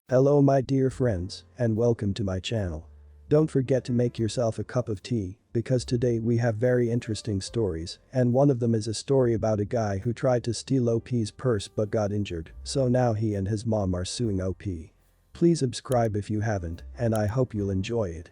Hello my dear friends, and welcome to my channel. Don't forget to make yourself a cup of tea, because today we have very interesting stories, and one of them is a story about a guy who tried to steal OP's purse but got injured, so now he and his mom are suing OP. Please subscribe if you haven't, and I hope you'll enjoy it.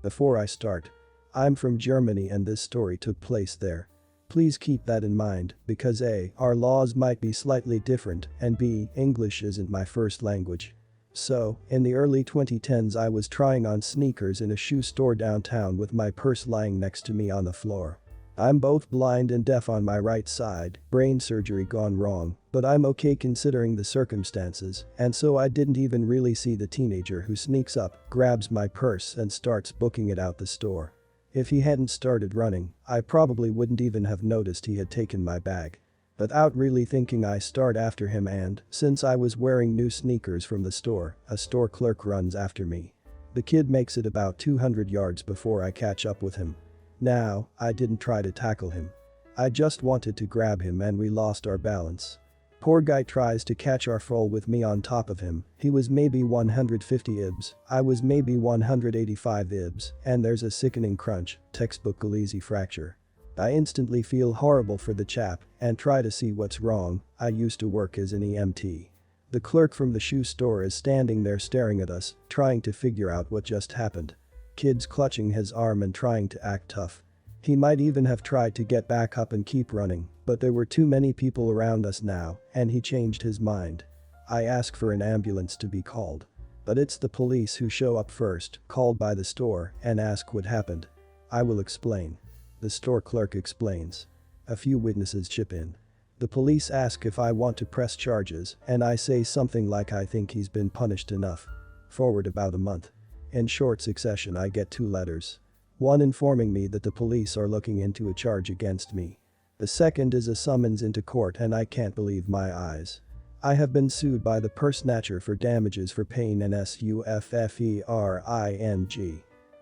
Before I start, I'm from Germany and this story took place there. Please keep that in mind, because A, our laws might be slightly different, and B, English isn't my first language. So, in the early 2010s I was trying on sneakers in a shoe store downtown with my purse lying next to me on the floor. I'm both blind and deaf on my right side, brain surgery gone wrong, but I'm okay considering the circumstances, and so I didn't even really see the teenager who sneaks up, grabs my purse and starts booking it out the store. If he hadn't started running, I probably wouldn't even have noticed he had taken my bag. Without really thinking I start after him and, since I was wearing new sneakers from the store, a store clerk runs after me. The kid makes it about 200 yards before I catch up with him. Now, I didn't try to tackle him. I just wanted to grab him and we lost our balance. Poor guy tries to catch our fall with me on top of him. He was maybe 150 ibs, I was maybe 185 ibs, and there's a sickening crunch, textbook Galeazzi fracture. I instantly feel horrible for the chap and try to see what's wrong. I used to work as an EMT. The clerk from the shoe store is standing there staring at us, trying to figure out what just happened. Kid's clutching his arm and trying to act tough. He might even have tried to get back up and keep running, but there were too many people around us now, and he changed his mind. I ask for an ambulance to be called. But it's the police who show up first, called by the store, and ask what happened. I will explain. The store clerk explains. A few witnesses chip in. The police ask if I want to press charges, and I say something like I think he's been punished enough. Forward about a month. In short succession I get 2 letters. One informing me that the police are looking into a charge against me. The second is a summons into court and I can't believe my eyes. I have been sued by the purse snatcher for damages for pain and suffering.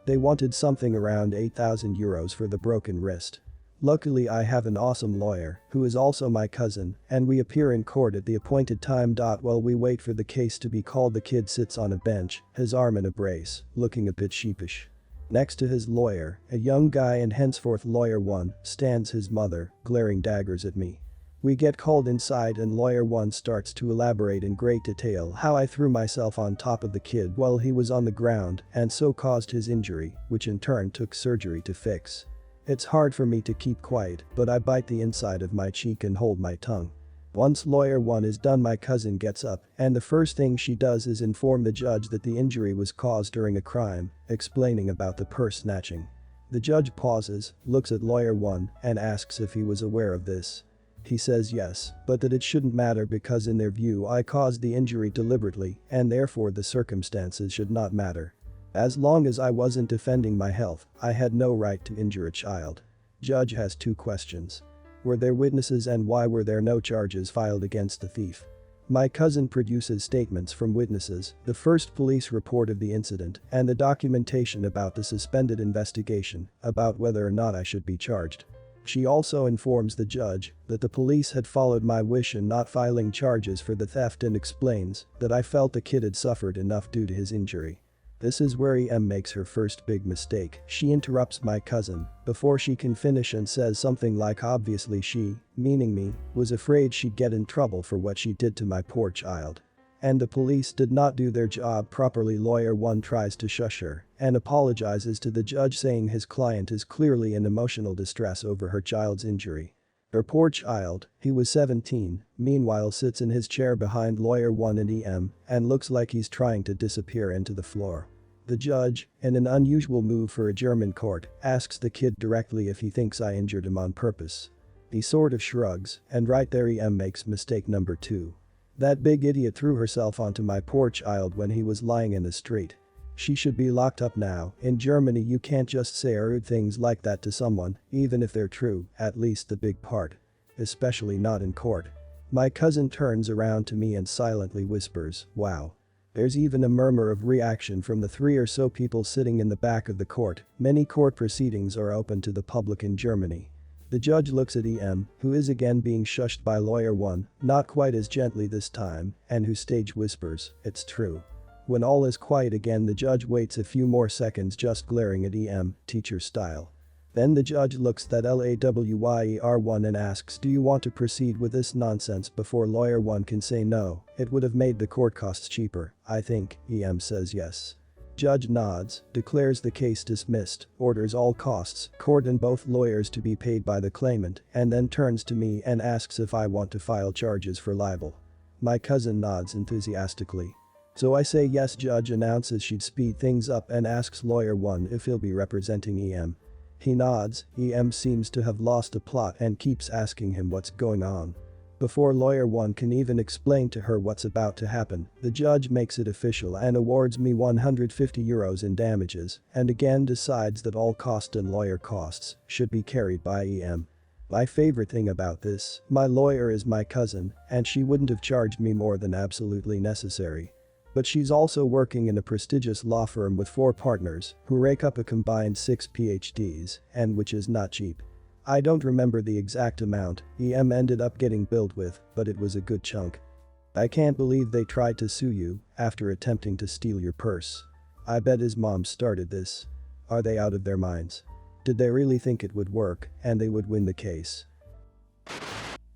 They wanted something around €8,000 for the broken wrist. Luckily I have an awesome lawyer, who is also my cousin, and we appear in court at the appointed time. While we wait for the case to be called, the kid sits on a bench, his arm in a brace, looking a bit sheepish. Next to his lawyer, a young guy and henceforth lawyer 1, stands his mother, glaring daggers at me. We get called inside and lawyer 1 starts to elaborate in great detail how I threw myself on top of the kid while he was on the ground and so caused his injury, which in turn took surgery to fix. It's hard for me to keep quiet, but I bite the inside of my cheek and hold my tongue. Once lawyer 1 is done, my cousin gets up, and the first thing she does is inform the judge that the injury was caused during a crime, explaining about the purse snatching. The judge pauses, looks at lawyer 1, and asks if he was aware of this. He says yes, but that it shouldn't matter because in their view I caused the injury deliberately, and therefore the circumstances should not matter. As long as I wasn't defending my health, I had no right to injure a child. Judge has 2 questions. Were there witnesses and why were there no charges filed against the thief? My cousin produces statements from witnesses, the first police report of the incident, and the documentation about the suspended investigation about whether or not I should be charged. She also informs the judge that the police had followed my wish in not filing charges for the theft and explains that I felt the kid had suffered enough due to his injury. This is where EM makes her first big mistake. She interrupts my cousin before she can finish and says something like obviously she, meaning me, was afraid she'd get in trouble for what she did to my poor child. And the police did not do their job properly. Lawyer 1 tries to shush her and apologizes to the judge, saying his client is clearly in emotional distress over her child's injury. Her poor child, he was 17, meanwhile sits in his chair behind lawyer 1 and EM and looks like he's trying to disappear into the floor. The judge, in an unusual move for a German court, asks the kid directly if he thinks I injured him on purpose. He sort of shrugs, and right there EM makes mistake number 2. That big idiot threw herself onto my poor child when he was lying in the street. She should be locked up now. In Germany you can't just say rude things like that to someone, even if they're true, at least the big part. Especially not in court. My cousin turns around to me and silently whispers, "Wow." There's even a murmur of reaction from the 3 or so people sitting in the back of the court. Many court proceedings are open to the public in Germany. The judge looks at EM, who is again being shushed by lawyer 1, not quite as gently this time, and who stage whispers, "It's true." When all is quiet again, the judge waits a few more seconds just glaring at EM, teacher style. Then the judge looks at lawyer1 and asks, "Do you want to proceed with this nonsense?" Before lawyer 1 can say no, it would have made the court costs cheaper, I think. EM says yes. Judge nods, declares the case dismissed, orders all costs, court and both lawyers to be paid by the claimant, and then turns to me and asks if I want to file charges for libel. My cousin nods enthusiastically. So I say yes. Judge announces she'd speed things up and asks lawyer 1 if he'll be representing EM. He nods. EM seems to have lost a plot and keeps asking him what's going on. Before lawyer 1 can even explain to her what's about to happen, the judge makes it official and awards me €150 in damages, and again decides that all cost and lawyer costs should be carried by EM. My favorite thing about this, my lawyer is my cousin, and she wouldn't have charged me more than absolutely necessary. But she's also working in a prestigious law firm with 4 partners who rake up a combined 6 PhDs, and which is not cheap. I don't remember the exact amount EM ended up getting billed with, but it was a good chunk. I can't believe they tried to sue you after attempting to steal your purse. I bet his mom started this. Are they out of their minds? Did they really think it would work and they would win the case?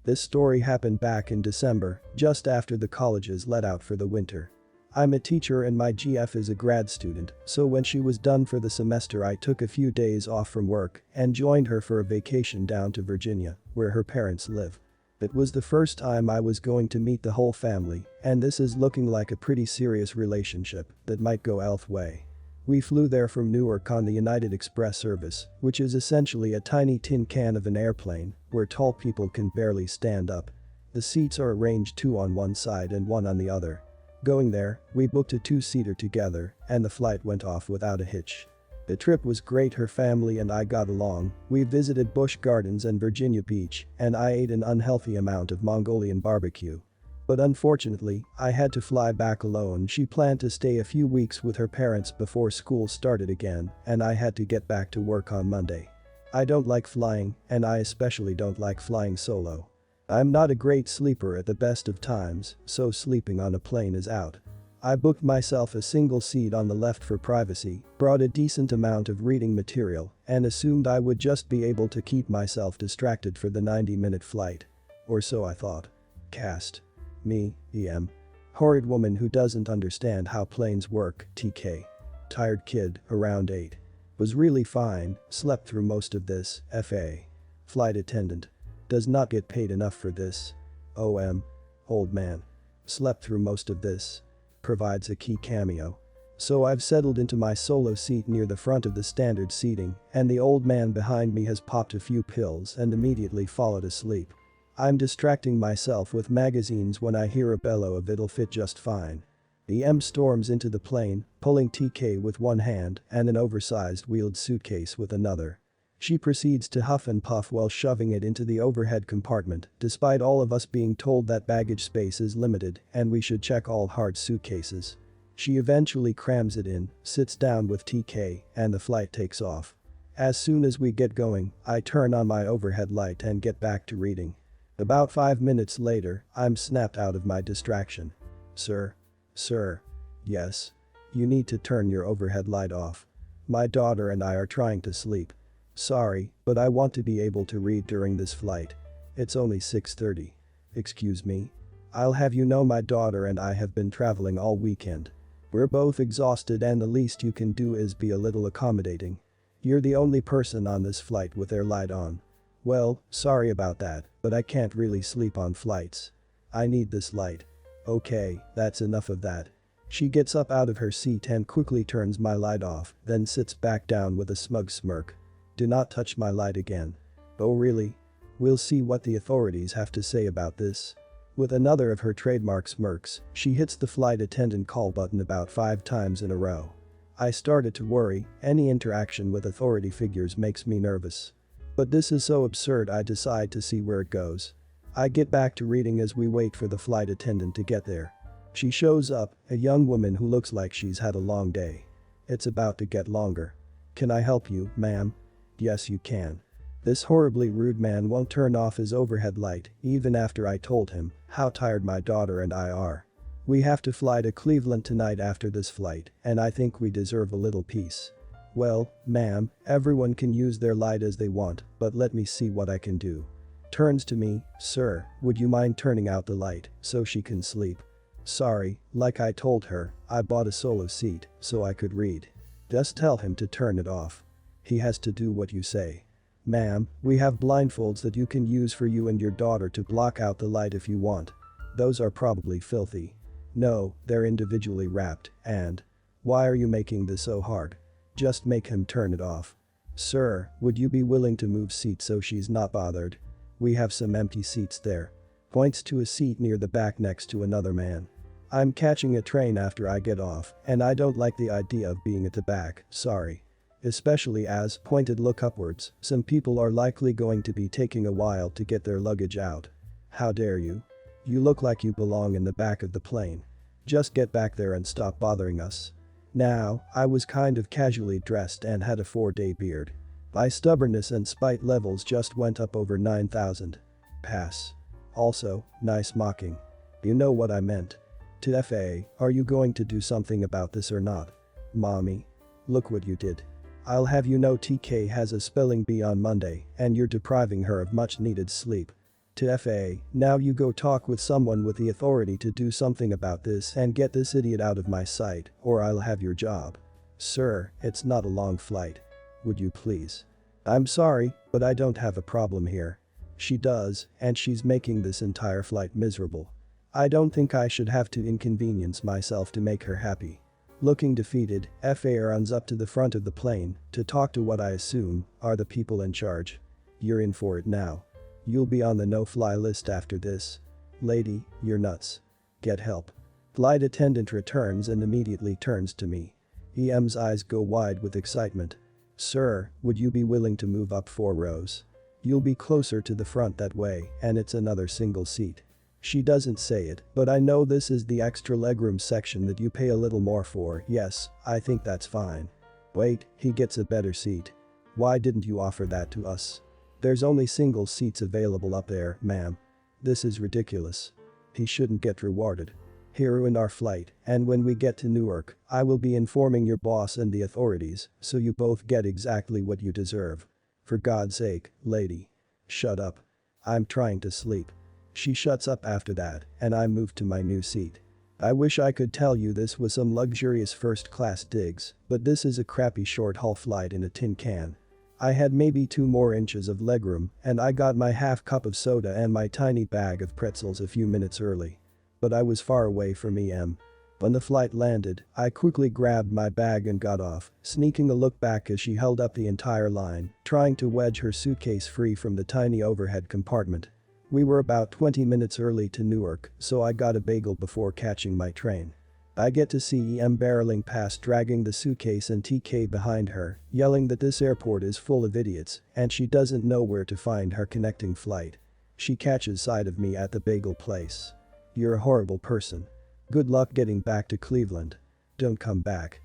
This story happened back in December, just after the colleges let out for the winter. I'm a teacher and my GF is a grad student, so when she was done for the semester I took a few days off from work and joined her for a vacation down to Virginia, where her parents live. It was the first time I was going to meet the whole family, and this is looking like a pretty serious relationship that might go elf way. We flew there from Newark on the United Express service, which is essentially a tiny tin can of an airplane where tall people can barely stand up. The seats are arranged 2 on one side and 1 on the other. Going there, we booked a 2-seater together, and the flight went off without a hitch. The trip was great. Her family and I got along. We visited Busch Gardens and Virginia Beach, and I ate an unhealthy amount of Mongolian barbecue. But unfortunately, I had to fly back alone. She planned to stay a few weeks with her parents before school started again, and I had to get back to work on Monday. I don't like flying, and I especially don't like flying solo. I'm not a great sleeper at the best of times, so sleeping on a plane is out. I booked myself a single seat on the left for privacy, brought a decent amount of reading material, and assumed I would just be able to keep myself distracted for the 90-minute flight. Or so I thought. Cast. Me, EM. Horrid woman who doesn't understand how planes work, TK. Tired kid, around 8. Was really fine, slept through most of this, FA. Flight attendant. Does not get paid enough for this. OM. Old man. Slept through most of this. Provides a key cameo. So I've settled into my solo seat near the front of the standard seating, and the old man behind me has popped a few pills and immediately followed asleep. I'm distracting myself with magazines when I hear a bellow of "It'll fit just fine." EM storms into the plane, pulling TK with one hand and an oversized wheeled suitcase with another. She proceeds to huff and puff while shoving it into the overhead compartment, despite all of us being told that baggage space is limited and we should check all hard suitcases. She eventually crams it in, sits down with TK, and the flight takes off. As soon as we get going, I turn on my overhead light and get back to reading. About 5 minutes later, I'm snapped out of my distraction. Sir? Sir? Yes. You need to turn your overhead light off. My daughter and I are trying to sleep. Sorry, but I want to be able to read during this flight. It's only 6:30. Excuse me? I'll have you know my daughter and I have been traveling all weekend. We're both exhausted and the least you can do is be a little accommodating. You're the only person on this flight with their light on. Well, sorry about that, but I can't really sleep on flights. I need this light. Okay, that's enough of that. She gets up out of her seat and quickly turns my light off, then sits back down with a smug smirk. Do not touch my light again. Oh really? We'll see what the authorities have to say about this. With another of her trademark smirks, she hits the flight attendant call button about 5 times in a row. I started to worry. Any interaction with authority figures makes me nervous. But this is so absurd I decide to see where it goes. I get back to reading as we wait for the flight attendant to get there. She shows up, a young woman who looks like she's had a long day. It's about to get longer. Can I help you, ma'am? Yes you can. This horribly rude man won't turn off his overhead light even after I told him how tired my daughter and I are. We have to fly to Cleveland tonight after this flight, and I think we deserve a little peace. Well, ma'am, everyone can use their light as they want, but let me see what I can do. Turns to me, sir, would you mind turning out the light so she can sleep? Sorry, like I told her, I bought a solo seat so I could read. Just tell him to turn it off. He has to do what you say. Ma'am, we have blindfolds that you can use for you and your daughter to block out the light if you want. Those are probably filthy. No, they're individually wrapped, and… Why are you making this so hard? Just make him turn it off. Sir, would you be willing to move seats so she's not bothered? We have some empty seats there. Points to a seat near the back next to another man. I'm catching a train after I get off, and I don't like the idea of being at the back, sorry. Especially as, pointed look upwards, some people are likely going to be taking a while to get their luggage out. How dare you? You look like you belong in the back of the plane. Just get back there and stop bothering us. Now, I was kind of casually dressed and had a 4-day beard. My stubbornness and spite levels just went up over 9,000. Pass. Also, nice mocking. You know what I meant. To FA, are you going to do something about this or not? Mommy. Look what you did. I'll have you know TK has a spelling bee on Monday and you're depriving her of much needed sleep. To FA, now you go talk with someone with the authority to do something about this and get this idiot out of my sight, or I'll have your job. Sir, it's not a long flight. Would you please? I'm sorry, but I don't have a problem here. She does, and she's making this entire flight miserable. I don't think I should have to inconvenience myself to make her happy. Looking defeated, FA runs up to the front of the plane to talk to what I assume are the people in charge. You're in for it now. You'll be on the no-fly list after this. Lady, you're nuts. Get help. Flight attendant returns and immediately turns to me. EM's eyes go wide with excitement. Sir, would you be willing to move up 4 rows? You'll be closer to the front that way, and it's another single seat. She doesn't say it, but I know this is the extra legroom section that you pay a little more for. Yes, I think that's fine. Wait, he gets a better seat. Why didn't you offer that to us? There's only single seats available up there, ma'am. This is ridiculous. He shouldn't get rewarded. Here ruin our flight, and when we get to Newark, I will be informing your boss and the authorities, so you both get exactly what you deserve. For God's sake, lady. Shut up. I'm trying to sleep. She shuts up after that, and I move to my new seat. I wish I could tell you this was some luxurious first-class digs, but this is a crappy short-haul flight in a tin can. I had maybe 2 more inches of legroom, and I got my half cup of soda and my tiny bag of pretzels a few minutes early. But I was far away from EM. When the flight landed, I quickly grabbed my bag and got off, sneaking a look back as she held up the entire line, trying to wedge her suitcase free from the tiny overhead compartment. We were about 20 minutes early to Newark, so I got a bagel before catching my train. I get to see EM barreling past dragging the suitcase and TK behind her, yelling that this airport is full of idiots and she doesn't know where to find her connecting flight. She catches sight of me at the bagel place. You're a horrible person. Good luck getting back to Cleveland. Don't come back.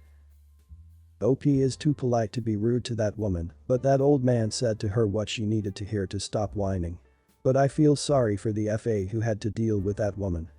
OP is too polite to be rude to that woman, but that old man said to her what she needed to hear to stop whining. But I feel sorry for the FA who had to deal with that woman.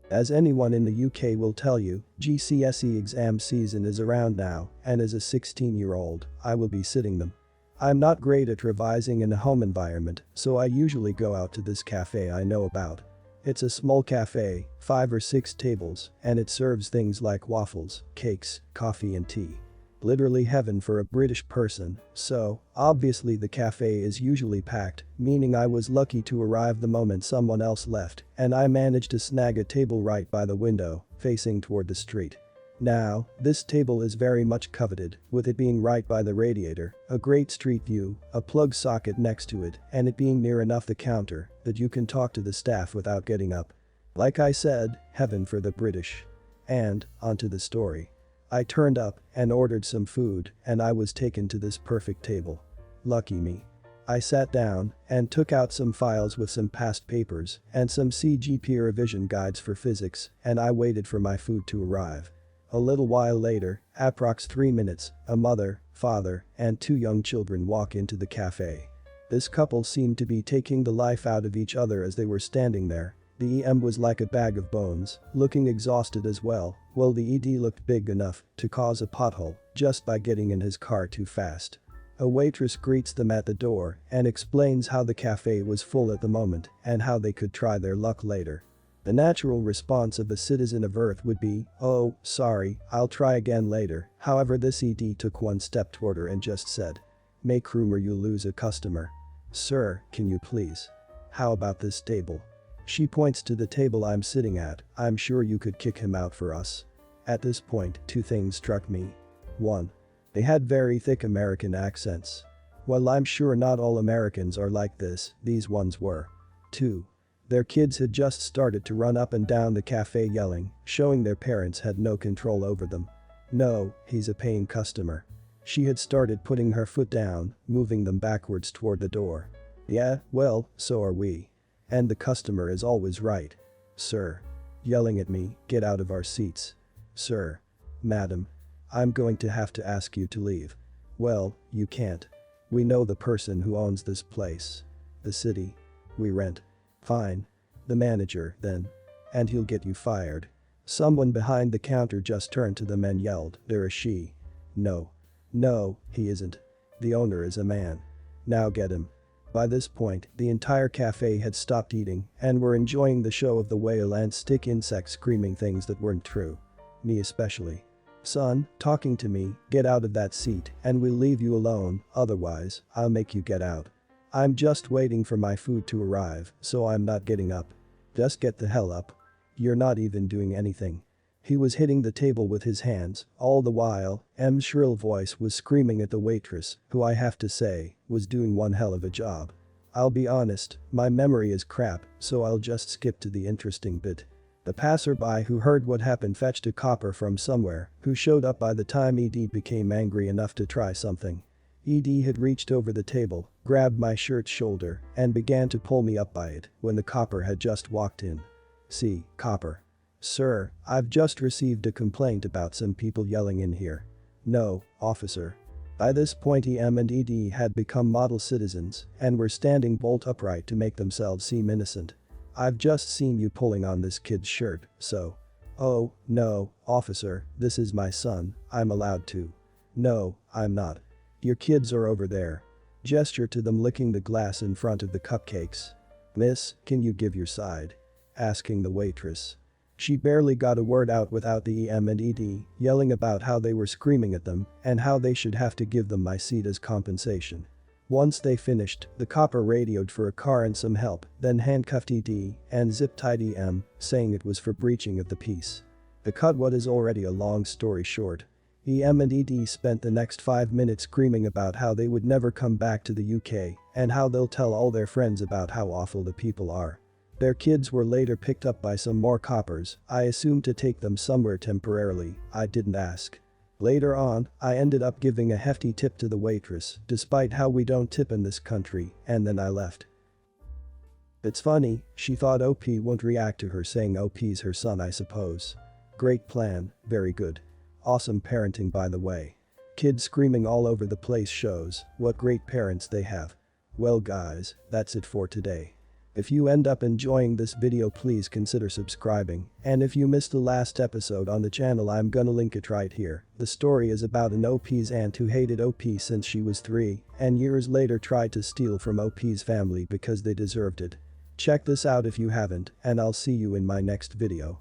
As anyone in the UK will tell you, GCSE exam season is around now, and as a 16-year-old, I will be sitting them. I'm not great at revising in a home environment, so I usually go out to this cafe I know about. It's a small cafe, 5 or 6 tables, and it serves things like waffles, cakes, coffee and tea. Literally heaven for a British person, so, obviously the cafe is usually packed, meaning I was lucky to arrive the moment someone else left, and I managed to snag a table right by the window, facing toward the street. Now, this table is very much coveted, with it being right by the radiator, a great street view, a plug socket next to it, and it being near enough the counter that you can talk to the staff without getting up. Like I said, heaven for the British. And, onto the story. I turned up and ordered some food, and I was taken to this perfect table. Lucky me. I sat down and took out some files with some past papers and some CGP revision guides for physics, and I waited for my food to arrive. A little while later, approx 3 minutes, a mother, father, and 2 young children walk into the cafe. This couple seemed to be taking the life out of each other as they were standing there. The EM was like a bag of bones, looking exhausted as well, while the ED looked big enough to cause a pothole just by getting in his car too fast. A waitress greets them at the door and explains how the cafe was full at the moment and how they could try their luck later. The natural response of a citizen of Earth would be, "Oh, sorry, I'll try again later." However, this ED took one step toward her and just said, "Make room or you'll lose a customer. Sir, can you please? How about this table?" She points to the table I'm sitting at. "I'm sure you could kick him out for us." At this point, 2 things struck me. 1. They had very thick American accents. While I'm sure not all Americans are like this, these ones were. 2. Their kids had just started to run up and down the cafe yelling, showing their parents had no control over them. "No, he's a paying customer." She had started putting her foot down, moving them backwards toward the door. "Yeah, well, so are we. And the customer is always right. Sir." Yelling at me, "Get out of our seats." "Sir." "Madam. I'm going to have to ask you to leave." "Well, you can't. We know the person who owns this place. The city. We rent." "Fine. The manager, then. And he'll get you fired." Someone behind the counter just turned to them and yelled, "They're a she." "No. No, he isn't. The owner is a man. Now get him." By this point, the entire cafe had stopped eating and were enjoying the show of the whale and stick insect screaming things that weren't true. Me especially. "Son, talking to me, get out of that seat and we'll leave you alone, otherwise, I'll make you get out. I'm just waiting for my food to arrive, so I'm not getting up. Just get the hell up. You're not even doing anything." He was hitting the table with his hands, all the while, M's shrill voice was screaming at the waitress, who I have to say, was doing one hell of a job. I'll be honest, my memory is crap, so I'll just skip to the interesting bit. The passerby who heard what happened fetched a copper from somewhere, who showed up by the time ED became angry enough to try something. ED had reached over the table, grabbed my shirt's shoulder, and began to pull me up by it when the copper had just walked in. "See, copper. Sir, I've just received a complaint about some people yelling in here." "No, officer." By this point EM and ED had become model citizens and were standing bolt upright to make themselves seem innocent. "I've just seen you pulling on this kid's shirt, so." "Oh, no, officer, this is my son, I'm allowed to." "No, I'm not. Your kids are over there." Gesture to them licking the glass in front of the cupcakes. "Miss, can you give your side?" Asking the waitress. She barely got a word out without the EM and ED yelling about how they were screaming at them and how they should have to give them my seat as compensation. Once they finished, the copper radioed for a car and some help, then handcuffed ED and zip-tied EM, saying it was for breaching of the peace. To cut what is already a long story short, EM and ED spent the next 5 minutes screaming about how they would never come back to the UK and how they'll tell all their friends about how awful the people are. Their kids were later picked up by some more coppers, I assumed to take them somewhere temporarily, I didn't ask. Later on, I ended up giving a hefty tip to the waitress, despite how we don't tip in this country, and then I left. It's funny, she thought OP won't react to her saying OP's her son, I suppose. Great plan, very good. Awesome parenting, by the way. Kids screaming all over the place shows what great parents they have. Well guys, that's it for today. If you end up enjoying this video, please consider subscribing, and if you missed the last episode on the channel, I'm gonna link it right here. The story is about an OP's aunt who hated OP since she was 3 and years later tried to steal from OP's family because they deserved it. Check this out if you haven't, and I'll see you in my next video.